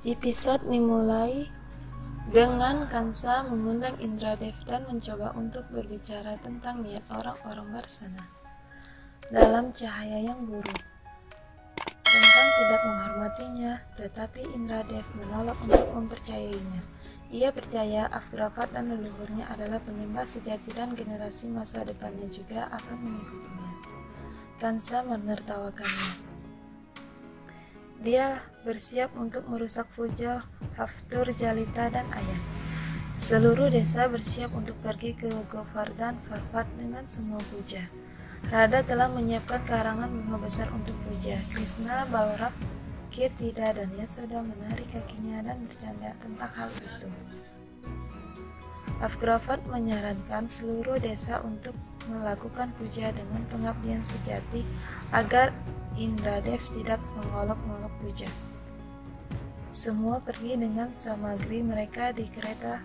Episode dimulai dengan Kansa mengundang Indradev dan mencoba untuk berbicara tentang niat orang-orang bersana dalam cahaya yang buruk, tentang tidak menghormatinya, tetapi Indradev menolak untuk mempercayainya. Ia percaya Afgrafat dan leluhurnya adalah penyembah sejati dan generasi masa depannya juga akan mengikutinya. Kansa menertawakannya. Dia bersiap untuk merusak Puja, Haftur, Jalita, dan Ayan. Seluruh desa bersiap untuk pergi ke Govardhan Parvat dengan semua puja. Radha telah menyiapkan karangan bunga besar untuk puja. Krishna, Balram, Kirtida, dan Yasoda menarik kakinya dan bercanda tentang hal itu. Afgrafat menyarankan seluruh desa untuk melakukan puja dengan pengabdian sejati agar Indradev tidak mengolok-ngolok puja. Semua pergi dengan samagri mereka di kereta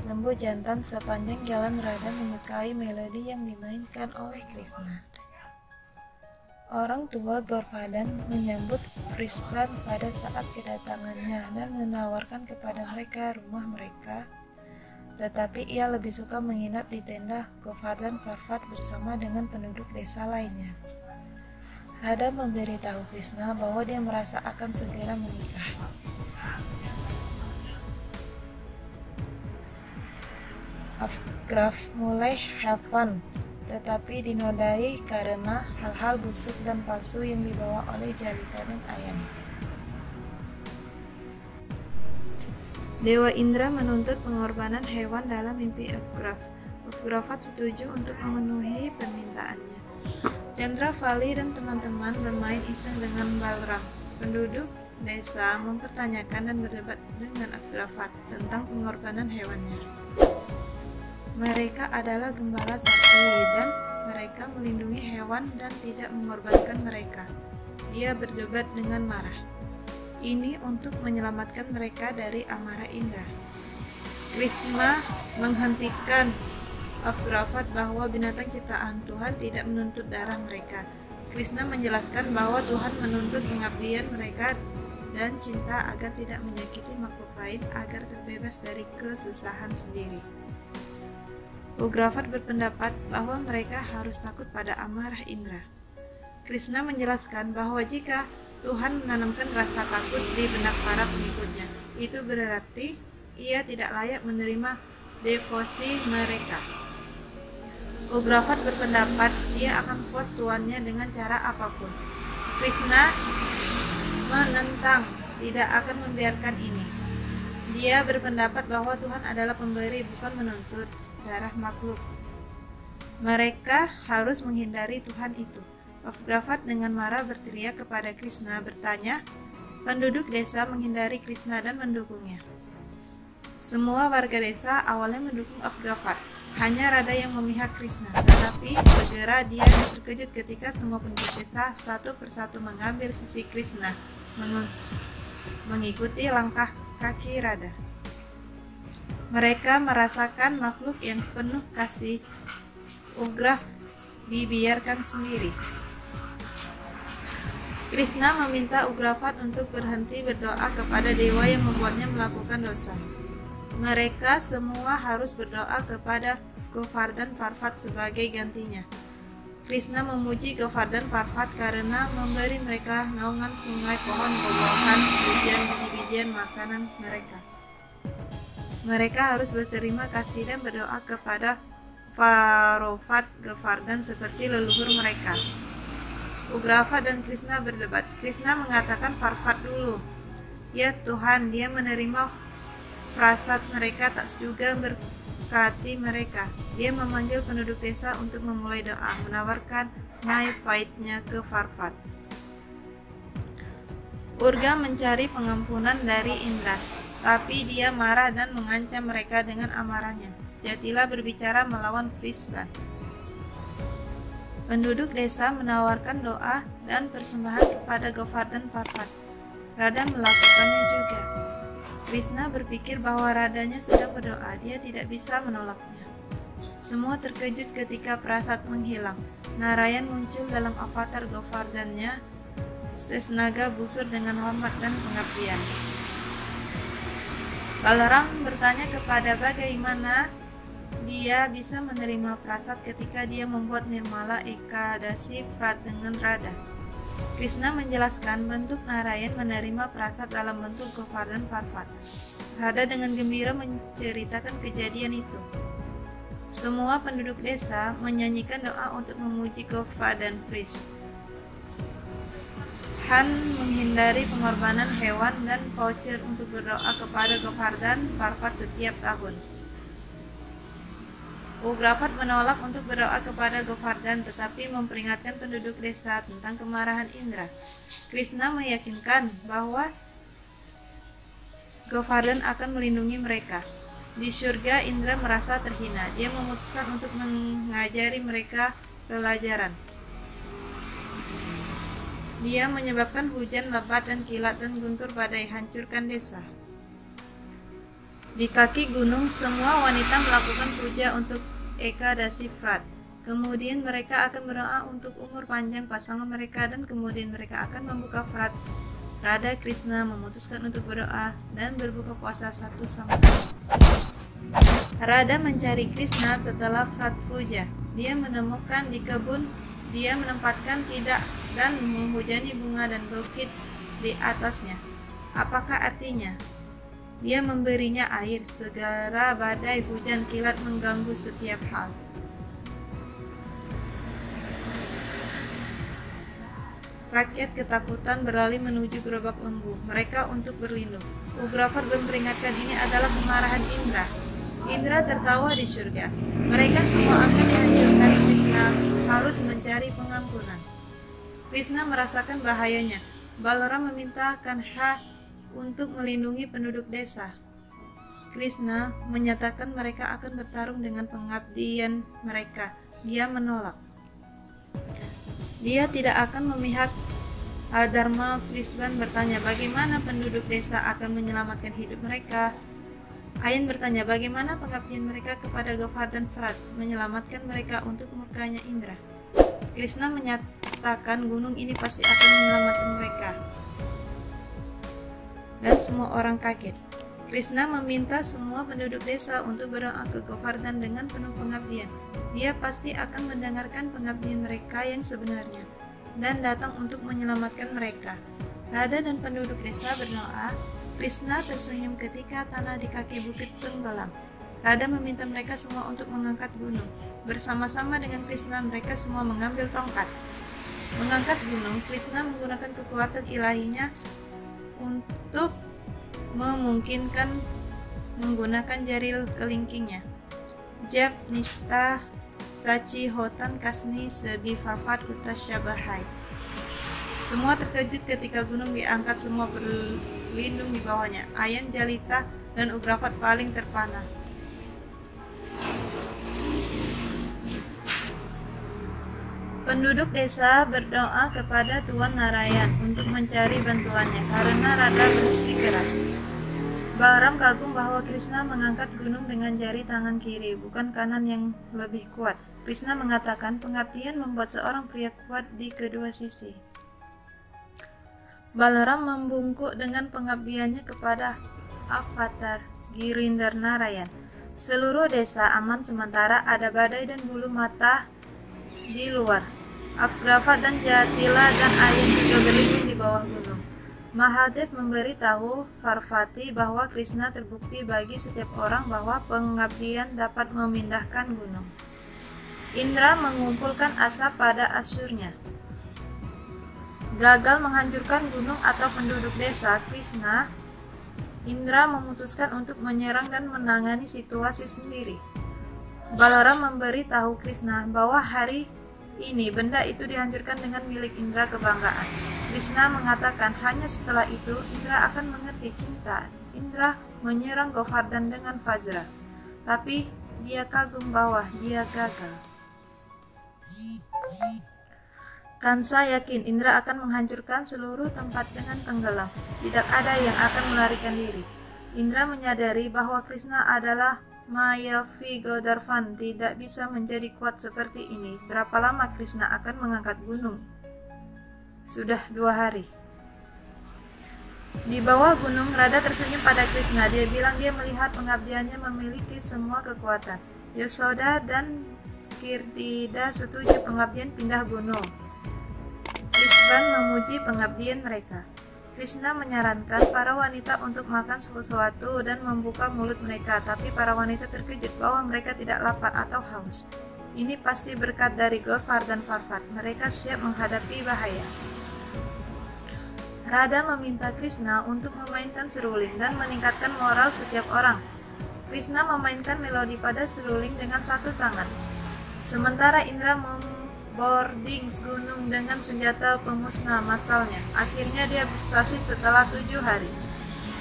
lembu jantan sepanjang jalan. Radha menyukai melodi yang dimainkan oleh Krishna. Orang tua Govardhan menyambut Vrisban pada saat kedatangannya dan menawarkan kepada mereka rumah mereka, tetapi ia lebih suka menginap di tenda Govardhan Parvat bersama dengan penduduk desa lainnya. Radha memberitahu Krishna bahwa dia merasa akan segera menikah. Afgraf mulai have fun, tetapi dinodai karena hal-hal busuk dan palsu yang dibawa oleh Jalita dan Ayan. Dewa Indra menuntut pengorbanan hewan dalam mimpi Afgraf. Afgrafat setuju untuk memenuhi permintaannya. Chandravali dan teman-teman bermain iseng dengan Balram. Penduduk desa mempertanyakan dan berdebat dengan Afgrafat tentang pengorbanan hewannya. Mereka adalah gembala sapi dan mereka melindungi hewan dan tidak mengorbankan mereka. Dia berdebat dengan marah. Ini untuk menyelamatkan mereka dari amarah Indra. Krishna menghentikan Afgrafat bahwa binatang ciptaan Tuhan tidak menuntut darah mereka. Krishna menjelaskan bahwa Tuhan menuntut pengabdian mereka dan cinta agar tidak menyakiti makhluk lain agar terbebas dari kesusahan sendiri. Ugrafat berpendapat bahwa mereka harus takut pada amarah Indra. Krishna menjelaskan bahwa jika Tuhan menanamkan rasa takut di benak para pengikutnya, itu berarti ia tidak layak menerima devosi mereka. Ugrafat berpendapat dia akan puas tuannya dengan cara apapun. Krishna menentang, tidak akan membiarkan ini. Dia berpendapat bahwa Tuhan adalah pemberi, bukan menuntut darah makhluk. Mereka harus menghindari Tuhan itu. Afgrafat dengan marah berteriak kepada Krishna, bertanya. Penduduk desa menghindari Krishna dan mendukungnya. Semua warga desa awalnya mendukung Afgrafat. Hanya Radha yang memihak Krishna, tetapi segera dia terkejut ketika semua penduduk desa satu persatu mengambil sisi Krishna, mengikuti langkah kaki Radha. Mereka merasakan makhluk yang penuh kasih. Ugraf dibiarkan sendiri. Krishna meminta Ugrafat untuk berhenti berdoa kepada dewa yang membuatnya melakukan dosa. Mereka semua harus berdoa kepada Govardhan Parvat sebagai gantinya. Krishna memuji Govardhan Parvat karena memberi mereka naungan sungai, pohon, buah-buahan, hujan, biji-bijian makanan mereka. Mereka harus berterima kasih dan berdoa kepada Parovat Govardhan seperti leluhur mereka. Ugrafat dan Krishna berdebat. Krishna mengatakan Parvat dulu. Ya Tuhan, dia menerima prasad mereka, tak juga berkati mereka. Dia memanggil penduduk desa untuk memulai doa, menawarkan Naivaidnya ke Parvat. Urga mencari pengampunan dari Indra, tapi dia marah dan mengancam mereka dengan amarahnya. Jatila berbicara melawan Vrisban. Penduduk desa menawarkan doa dan persembahan kepada Govardhan Parvat. Radha melakukannya juga. Krishna berpikir bahwa Radhanya sedang berdoa, dia tidak bisa menolaknya. Semua terkejut ketika prasad menghilang. Narayan muncul dalam avatar Govardhannya, Sesnaga busur dengan hormat dan pengabdian. Balaram bertanya kepada bagaimana dia bisa menerima prasad ketika dia membuat Nirmala Ekadasi Vrat dengan Radha. Krishna menjelaskan bentuk Narayan menerima prasad dalam bentuk Govardhan Parvat. Radha dengan gembira menceritakan kejadian itu. Semua penduduk desa menyanyikan doa untuk memuji Govardhan Frisk. Han menghindari pengorbanan hewan dan voucher untuk berdoa kepada Govardhan Parvat setiap tahun. Ugraphat menolak untuk berdoa kepada Govardhan tetapi memperingatkan penduduk desa tentang kemarahan Indra. Krishna meyakinkan bahwa Govardhan akan melindungi mereka. Di surga, Indra merasa terhina. Dia memutuskan untuk mengajari mereka pelajaran. Dia menyebabkan hujan lebat dan kilat dan guntur badai hancurkan desa. Di kaki gunung, semua wanita melakukan puja untuk Ekadasi Vrat. Kemudian mereka akan berdoa untuk umur panjang pasangan mereka dan kemudian mereka akan membuka Vrat. Radha Krishna memutuskan untuk berdoa dan berbuka puasa satu sama lain. Radha mencari Krishna setelah Vrat puja. Dia menemukan di kebun, dia menempatkan tidak dan menghujani bunga dan bukit di atasnya. Apakah artinya? Dia memberinya air, segera badai hujan kilat mengganggu setiap hal. Rakyat ketakutan beralih menuju gerobak lembu mereka untuk berlindung. Ugraphat memperingatkan ini adalah kemarahan Indra. Indra tertawa di surga. Mereka semua akan dihancurkan. Krishna harus mencari pengampunan. Krishna merasakan bahayanya. Balaram meminta Kanha untuk melindungi penduduk desa. Krishna menyatakan mereka akan bertarung dengan pengabdian mereka. Dia menolak. Dia tidak akan memihak. Dharma Frisban bertanya bagaimana penduduk desa akan menyelamatkan hidup mereka. Ayan bertanya bagaimana pengabdian mereka kepada Govardhan Vrat menyelamatkan mereka untuk murkanya Indra. Krishna menyatakan gunung ini pasti akan menyelamatkan mereka. Dan semua orang kaget. Krishna meminta semua penduduk desa untuk berdoa ke Govardhan dengan penuh pengabdian. Dia pasti akan mendengarkan pengabdian mereka yang sebenarnya dan datang untuk menyelamatkan mereka. Radha dan penduduk desa berdoa. Krishna tersenyum ketika tanah di kaki bukit tenggelam. Radha meminta mereka semua untuk mengangkat gunung. Bersama-sama dengan Krishna, mereka semua mengambil tongkat. Mengangkat gunung, Krishna menggunakan kekuatan ilahinya untuk memungkinkan menggunakan jari kelingkingnya. Jab Nishta Sachi Hotan Kasni Sebi Farfat Utas Syabahai. Semua terkejut ketika gunung diangkat, semua berlindung di bawahnya. Ayan, Jalita, dan Ugraphat paling terpana. Penduduk desa berdoa kepada Tuan Narayan untuk mencari bantuannya karena Radha bersikeras. Balaram kagum bahwa Krishna mengangkat gunung dengan jari tangan kiri, bukan kanan yang lebih kuat. Krishna mengatakan pengabdian membuat seorang pria kuat di kedua sisi. Balaram membungkuk dengan pengabdiannya kepada Avatar Girindra Narayan. Seluruh desa aman sementara ada badai dan bulu mata di luar. Ugraphat dan Jatila dan Ayan juga berlindung di bawah gunung. Mahadev memberitahu Parvati bahwa Krishna terbukti bagi setiap orang bahwa pengabdian dapat memindahkan gunung. Indra mengumpulkan asap pada asurnya. Gagal menghancurkan gunung atau penduduk desa, Indra memutuskan untuk menyerang dan menangani situasi sendiri. Balaram memberitahu Krishna bahwa hari ini benda itu dihancurkan dengan milik Indra kebanggaan. Krishna mengatakan hanya setelah itu Indra akan mengerti cinta. Indra menyerang Govardhan dengan Vajra, tapi dia kagum bahwa dia gagal. Kansa yakin Indra akan menghancurkan seluruh tempat dengan tenggelam. Tidak ada yang akan melarikan diri. Indra menyadari bahwa Krishna adalah Mayavi Godardhan, tidak bisa menjadi kuat seperti ini. Berapa lama Krishna akan mengangkat gunung? Sudah 2 hari. Di bawah gunung, Radha tersenyum pada Krishna. Dia bilang dia melihat pengabdiannya memiliki semua kekuatan. Yasoda dan Kirtida setuju pengabdian pindah gunung. Vrisban memuji pengabdian mereka. Krishna menyarankan para wanita untuk makan sesuatu dan membuka mulut mereka, tapi para wanita terkejut bahwa mereka tidak lapar atau haus. Ini pasti berkat dari Gofar dan Farfat. Mereka siap menghadapi bahaya. Radha meminta Krishna untuk memainkan seruling dan meningkatkan moral setiap orang. Krishna memainkan melodi pada seruling dengan satu tangan. Sementara Indra memboarding gunung dengan senjata pemusnah massalnya. Akhirnya dia bersaksi setelah 7 hari.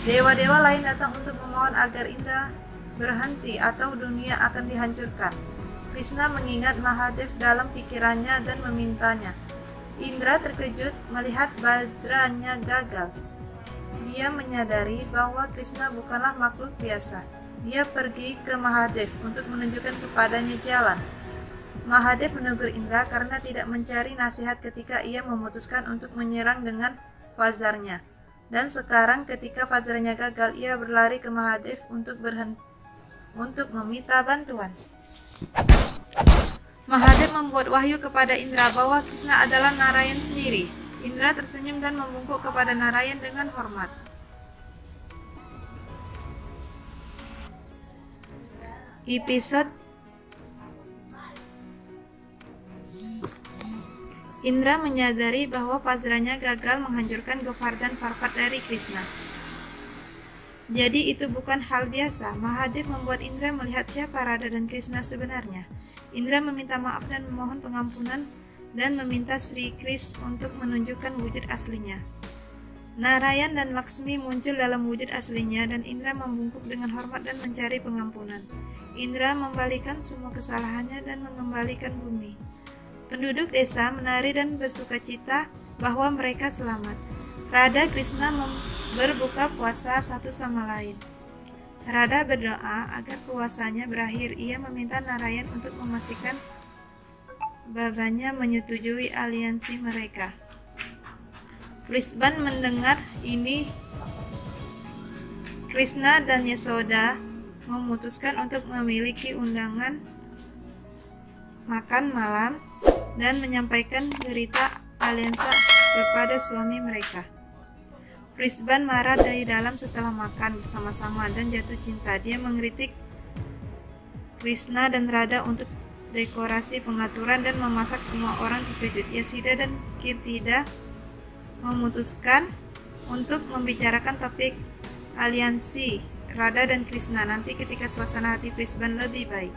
Dewa-dewa lain datang untuk memohon agar Indra berhenti atau dunia akan dihancurkan. Krishna mengingat Mahadev dalam pikirannya dan memintanya. Indra terkejut melihat Vajranya gagal. Dia menyadari bahwa Krishna bukanlah makhluk biasa. Dia pergi ke Mahadev untuk menunjukkan kepadanya jalan. Mahadev menegur Indra karena tidak mencari nasihat ketika ia memutuskan untuk menyerang dengan Vajranya. Dan sekarang ketika Vajranya gagal, ia berlari ke Mahadev untuk meminta bantuan. Mahadev membuat wahyu kepada Indra bahwa Krishna adalah Narayan sendiri. Indra tersenyum dan membungkuk kepada Narayan dengan hormat. Episode Indra menyadari bahwa Vajranya gagal menghancurkan Gofar dan Farfat dari Krishna. Jadi itu bukan hal biasa. Mahadev membuat Indra melihat siapa Radha dan Krishna sebenarnya. Indra meminta maaf dan memohon pengampunan dan meminta Sri Krishna untuk menunjukkan wujud aslinya. Narayan dan Laksmi muncul dalam wujud aslinya dan Indra membungkuk dengan hormat dan mencari pengampunan. Indra membalikan semua kesalahannya dan mengembalikan bumi. Penduduk desa menari dan bersukacita bahwa mereka selamat. Radha Krishna berbuka puasa satu sama lain. Radha berdoa agar puasanya berakhir. Ia meminta Narayan untuk memastikan babanya menyetujui aliansi mereka. Vrisban mendengar ini. Krishna dan Yasoda memutuskan untuk memiliki undangan makan malam dan menyampaikan berita aliansi kepada suami mereka. Vrisban marah dari dalam setelah makan bersama-sama dan jatuh cinta. Dia mengkritik Krishna dan Radha untuk dekorasi pengaturan dan memasak semua orang terkejut. Yasida dan Kirtida memutuskan untuk membicarakan topik aliansi Radha dan Krishna nanti ketika suasana hati Vrisban lebih baik.